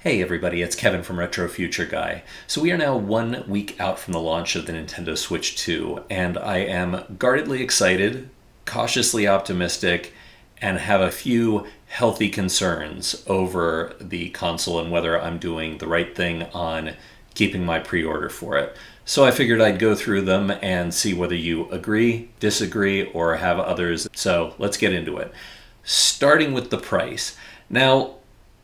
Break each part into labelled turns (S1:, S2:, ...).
S1: Hey everybody, it's Kevin from Retro Future Guy. So we are now 1 week out from the launch of the Nintendo Switch 2, and I am guardedly excited, cautiously optimistic, and have a few healthy concerns over the console and whether I'm doing the right thing on keeping my pre-order for it. So I figured I'd go through them and see whether you agree, disagree, or have others. So let's get into it. Starting with the price. Now,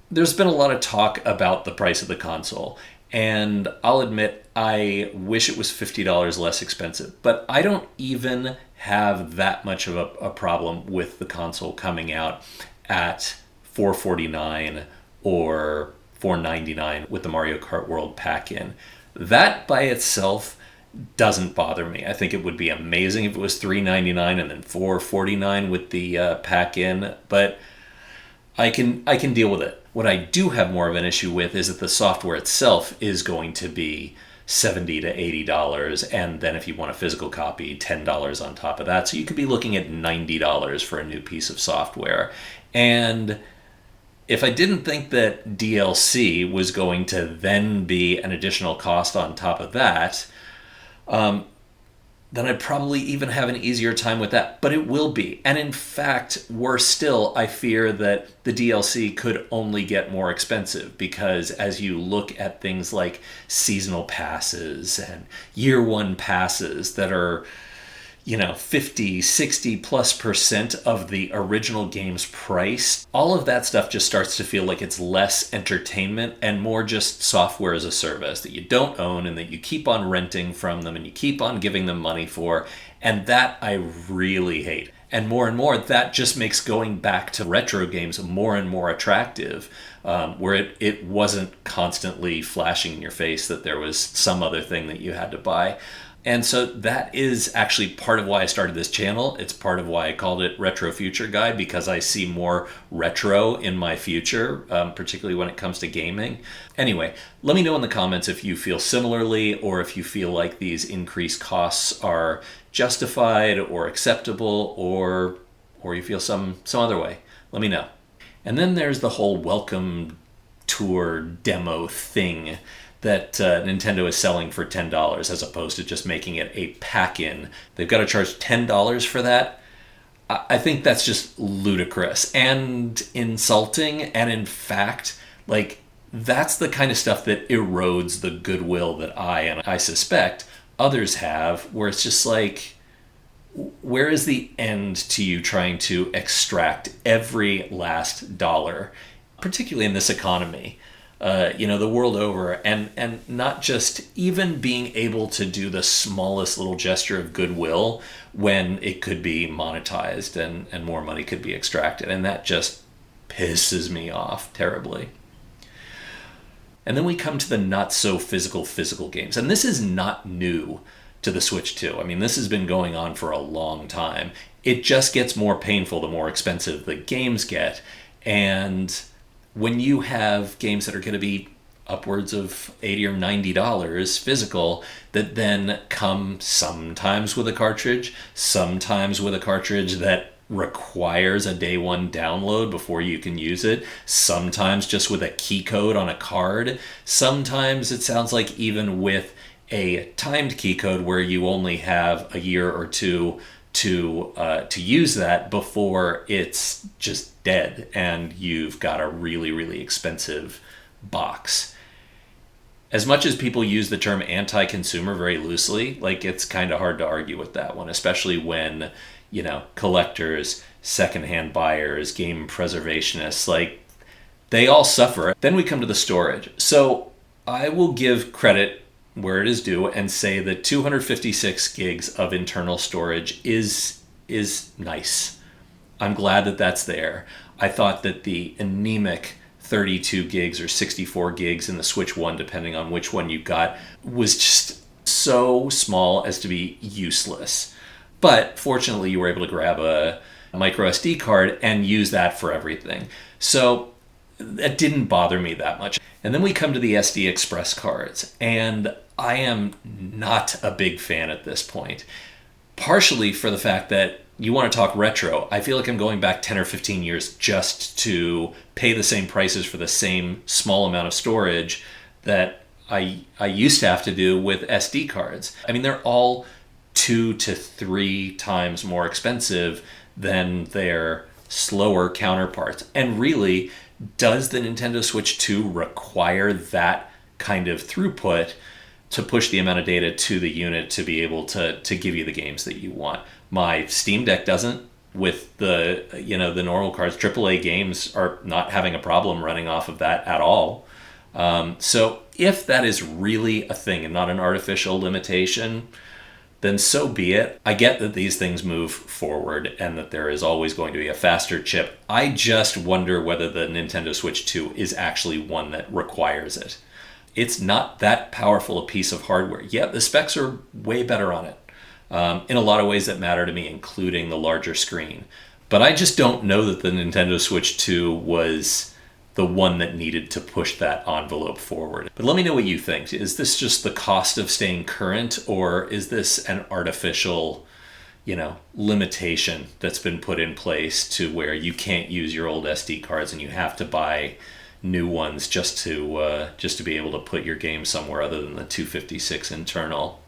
S1: there's been a lot of talk about the price of the console, and I'll admit I wish it was $50 less expensive, but I don't even have that much of a problem with the console coming out at $449 or $499 with the Mario Kart World pack-in. That by itself doesn't bother me. I think it would be amazing if it was $399 and then $449 with the pack-in, but I can deal with it. What I do have more of an issue with is that the software itself is going to be $70 to $80, and then if you want a physical copy, $10 on top of that. So you could be looking at $90 for a new piece of software. And if I didn't think that DLC was going to then be an additional cost on top of that, then I'd probably even have an easier time with that. But it will be. And in fact, worse still, I fear that the DLC could only get more expensive because as you look at things like seasonal passes and year one passes that are 50, 60 plus percent of the original game's price, all of that stuff just starts to feel like it's less entertainment and more just software as a service that you don't own and that you keep on renting from them and you keep on giving them money for. And that I really hate. And more, that just makes going back to retro games more and more attractive, where it wasn't constantly flashing in your face that there was some other thing that you had to buy. And so that is actually part of why I started this channel. It's part of why I called it Retro Future Guy, because I see more retro in my future, particularly when it comes to gaming. Anyway, let me know in the comments if you feel similarly or if you feel like these increased costs are justified or acceptable or you feel some other way. Let me know. And then there's the whole welcome tour demo thing that Nintendo is selling for $10 as opposed to just making it a pack-in. They've got to charge $10 for that. I think that's just ludicrous and insulting. And in fact, that's the kind of stuff that erodes the goodwill that I suspect others have, where it's just like, where is the end to you trying to extract every last dollar, particularly in this economy? The world over, and not just even being able to do the smallest little gesture of goodwill when it could be monetized and more money could be extracted. And that just pisses me off terribly. And then we come to the not so physical games. And this is not new to the Switch 2. I mean, this has been going on for a long time. It just gets more painful the more expensive the games get. And when you have games that are going to be upwards of $80 or $90 physical that then come sometimes with a cartridge, sometimes with a cartridge that requires a day one download before you can use it, sometimes just with a key code on a card, sometimes it sounds like even with a timed key code where you only have a year or two to use that before it's just dead and you've got a really, really expensive box. As much as people use the term anti-consumer very loosely, it's kind of hard to argue with that one, especially when, collectors, secondhand buyers, game preservationists, they all suffer. Then we come to the storage. So I will give credit where it is due and say that 256 gigs of internal storage is nice. I'm glad that that's there. I thought that the anemic 32 gigs or 64 gigs in the Switch 1, depending on which one you got, was just so small as to be useless. But fortunately, you were able to grab a MicroSD card and use that for everything. So that didn't bother me that much. And then we come to the SD Express cards, and I am not a big fan at this point. Partially for the fact that you want to talk retro. I feel like I'm going back 10 or 15 years just to pay the same prices for the same small amount of storage that I used to have to do with SD cards. I mean, they're all 2 to 3 times more expensive than their slower counterparts. And really, does the Nintendo Switch 2 require that kind of throughput to push the amount of data to the unit to be able to give you the games that you want? My Steam Deck doesn't. With the the normal cards, AAA games are not having a problem running off of that at all. So if that is really a thing and not an artificial limitation, then so be it. I get that these things move forward and that there is always going to be a faster chip. I just wonder whether the Nintendo Switch 2 is actually one that requires it. It's not that powerful a piece of hardware. Yeah, the specs are way better on it in a lot of ways that matter to me, including the larger screen. But I just don't know that the Nintendo Switch 2 was the one that needed to push that envelope forward. But let me know what you think. Is this just the cost of staying current, or is this an artificial, limitation that's been put in place to where you can't use your old SD cards and you have to buy new ones just to be able to put your game somewhere other than the 256 internal?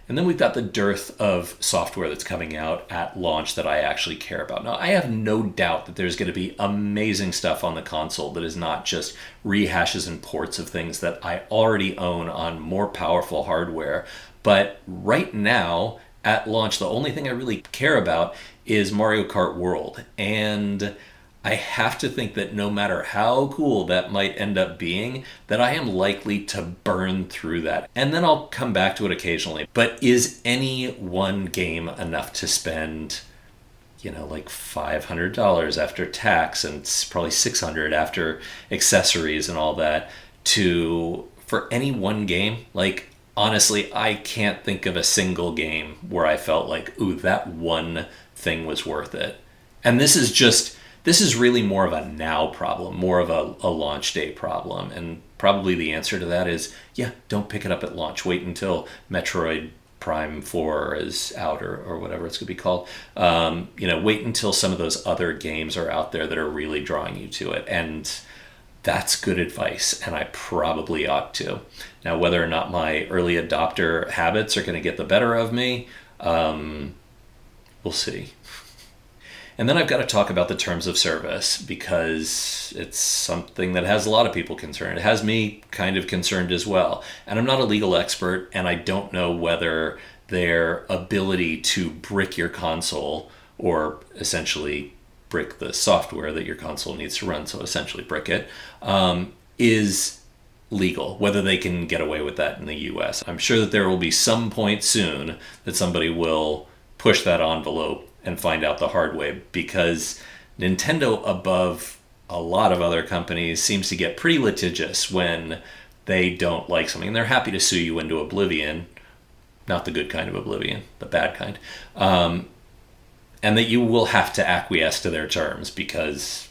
S1: And then we've got the dearth of software that's coming out at launch that I actually care about. Now, I have no doubt that there's going to be amazing stuff on the console that is not just rehashes and ports of things that I already own on more powerful hardware. But right now, at launch, the only thing I really care about is Mario Kart World. And I have to think that no matter how cool that might end up being, that I am likely to burn through that. And then I'll come back to it occasionally. But is any one game enough to spend, like $500 after tax and probably $600 after accessories and all that for any one game? Like, honestly, I can't think of a single game where I felt like, ooh, that one thing was worth it. And this is really more of a now problem, more of a launch day problem. And probably the answer to that is, don't pick it up at launch. Wait until Metroid Prime 4 is out or whatever it's going to be called. Wait until some of those other games are out there that are really drawing you to it. And that's good advice, and I probably ought to. Now, whether or not my early adopter habits are going to get the better of me, we'll see. And then I've got to talk about the terms of service, because it's something that has a lot of people concerned. It has me kind of concerned as well. And I'm not a legal expert, and I don't know whether their ability to brick your console, or essentially brick the software that your console needs to run, so essentially brick it, is legal, whether they can get away with that in the US. I'm sure that there will be some point soon that somebody will push that envelope and find out the hard way, because Nintendo, above a lot of other companies, seems to get pretty litigious when they don't like something. And they're happy to sue you into oblivion, not the good kind of oblivion, the bad kind, and that you will have to acquiesce to their terms, because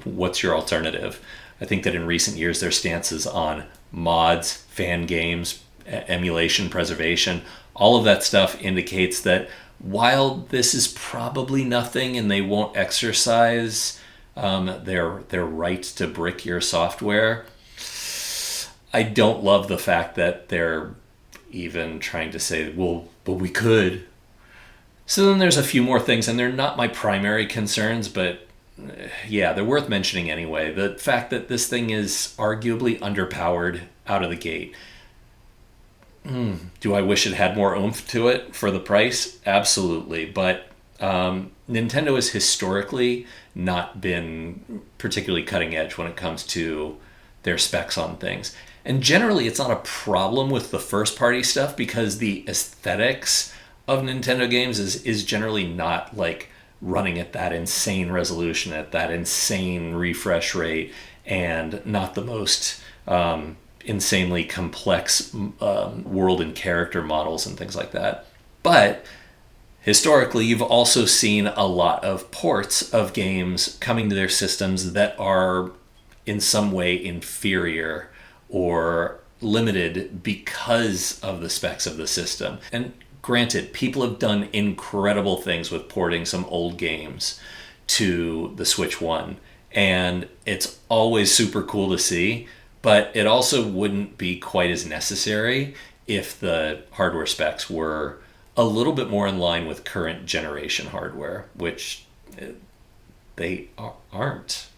S1: what's your alternative? I think that in recent years, their stances on mods, fan games, emulation, preservation, all of that stuff indicates that while this is probably nothing and they won't exercise their right to brick your software, I don't love the fact that they're even trying to say, well, but we could. So then there's a few more things, and they're not my primary concerns, but they're worth mentioning anyway. The fact that this thing is arguably underpowered out of the gate. Do I wish it had more oomph to it for the price? Absolutely. But Nintendo has historically not been particularly cutting edge when it comes to their specs on things. And generally, it's not a problem with the first party stuff, because the aesthetics of Nintendo games is generally not like running at that insane resolution, at that insane refresh rate, and not the most insanely complex world and character models and things like that. But historically, you've also seen a lot of ports of games coming to their systems that are in some way inferior or limited because of the specs of the system. And Granted, people have done incredible things with porting some old games to the Switch 1, and it's always super cool to see, but it also wouldn't be quite as necessary if the hardware specs were a little bit more in line with current generation hardware, which they aren't.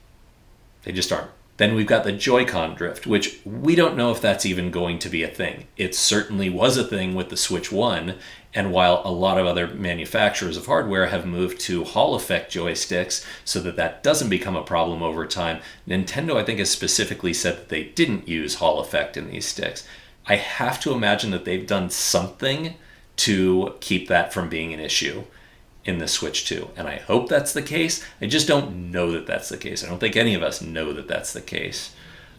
S1: They just aren't. Then we've got the JoyCon Drift, which we don't know if that's even going to be a thing. It certainly was a thing with the Switch 1, and while a lot of other manufacturers of hardware have moved to Hall effect joysticks so that that doesn't become a problem over time, Nintendo, I think, has specifically said that they didn't use Hall effect in these sticks. I have to imagine that they've done something to keep that from being an issue in the Switch 2. And I hope that's the case. I just don't know that that's the case. I don't think any of us know that that's the case.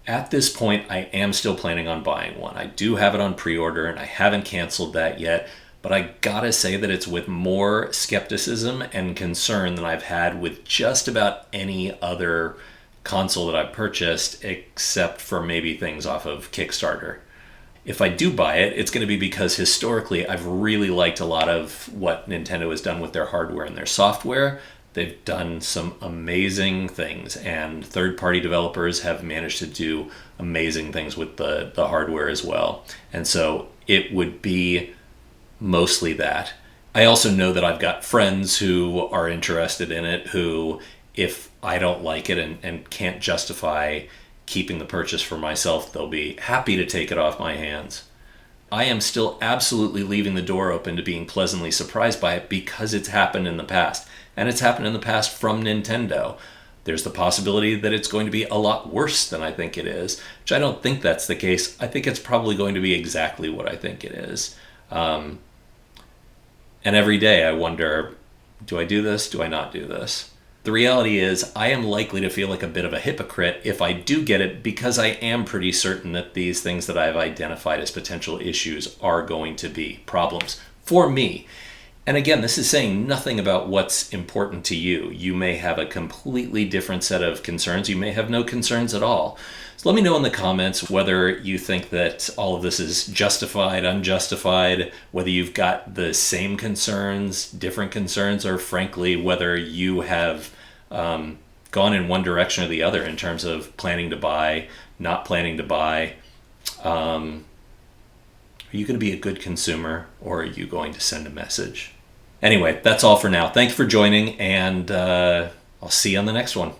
S1: At this point, I am still planning on buying one. I do have it on pre-order and I haven't canceled that yet, but I gotta say that it's with more skepticism and concern than I've had with just about any other console that I've purchased, except for maybe things off of Kickstarter. If I do buy it, it's going to be because historically I've really liked a lot of what Nintendo has done with their hardware and their software. They've done some amazing things, and third-party developers have managed to do amazing things with the hardware as well. And so it would be mostly that. I also know that I've got friends who are interested in it who, if I don't like it and can't justify keeping the purchase for myself, they'll be happy to take it off my hands. I am still absolutely leaving the door open to being pleasantly surprised by it because it's happened in the past. And it's happened in the past from Nintendo. There's the possibility that it's going to be a lot worse than I think it is, which I don't think that's the case. I think it's probably going to be exactly what I think it is. And every day I wonder, do I do this? Do I not do this? The reality is I am likely to feel like a bit of a hypocrite if I do get it, because I am pretty certain that these things that I've identified as potential issues are going to be problems for me. And again, this is saying nothing about what's important to you. You may have a completely different set of concerns. You may have no concerns at all. So let me know in the comments whether you think that all of this is justified, unjustified, whether you've got the same concerns, different concerns, or frankly, whether you have gone in one direction or the other in terms of planning to buy, not planning to buy. Are you going to be a good consumer, or are you going to send a message? Anyway, that's all for now. Thank you for joining, and I'll see you on the next one.